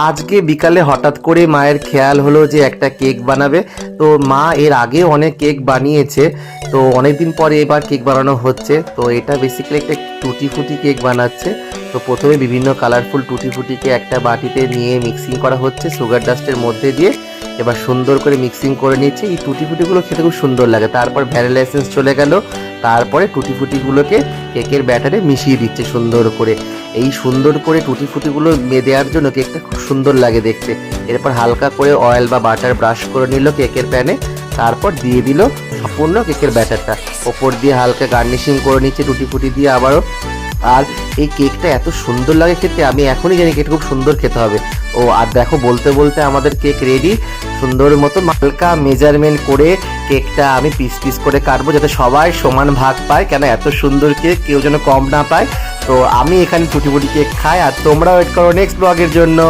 আজকে বিকালে হঠাৎ করে মায়ের খেয়াল হলো যে একটা কেক বানাবে। তো মা এর আগে অনেক কেক বানিয়েছে, তো অনেকদিন পরে এবার কেক বানানো হচ্ছে। তো এটা বেসিক্যালি একটা টুটি ফুটি কেক বানাচ্ছে। তো প্রথমে বিভিন্ন কালারফুল টুটি ফুটিকে একটা বাটিতে নিয়ে মিক্সিং করা হচ্ছে সুগার ডাস্টের মধ্যে দিয়ে। এবার সুন্দর করে মিক্সিং করে নিচ্ছে। এই টুটি ফুটিগুলো খেতে খুব সুন্দর লাগে। তারপর ভ্যানিলা এসেন্স চলে গেল, তারপরে টুটি ফুটিগুলোকে কেকের ব্যাটারে মিশিয়ে দিচ্ছে সুন্দর করে। এই সুন্দর করে টুটি ফুটিগুলো দেওয়ার জন্য কেকটা খুব সুন্দর লাগে দেখতে। এরপর হালকা করে অয়েল বা বাটার ব্রাশ করে নিল কেকের প্যানে, তারপর দিয়ে দিল সম্পূর্ণ কেকের ব্যাটারটা। ওপর দিয়ে হালকা গার্নিশিং করে নিচ্ছে টুটি ফুটি দিয়ে আবারও। আর এই কেকটা এত সুন্দর লাগে খেতে, আমি এখনই জানি কেকটা খুব সুন্দর খেতে হবে। ও আর দেখো, বলতে বলতে আমাদের কেক রেডি। সুন্দর মতো হালকা মেজারমেন্ট করে কেকটা আমি পিস পিস করে কাটবো, যাতে সবাই সমান ভাগ পায়, কেন এত সুন্দর কেক কেউ যেন কম না পায়। তো আমি এখানে টুটি ফুটি কেক খাই, আর তোমরা ওয়েট করো নেক্সট ব্লগের জন্য।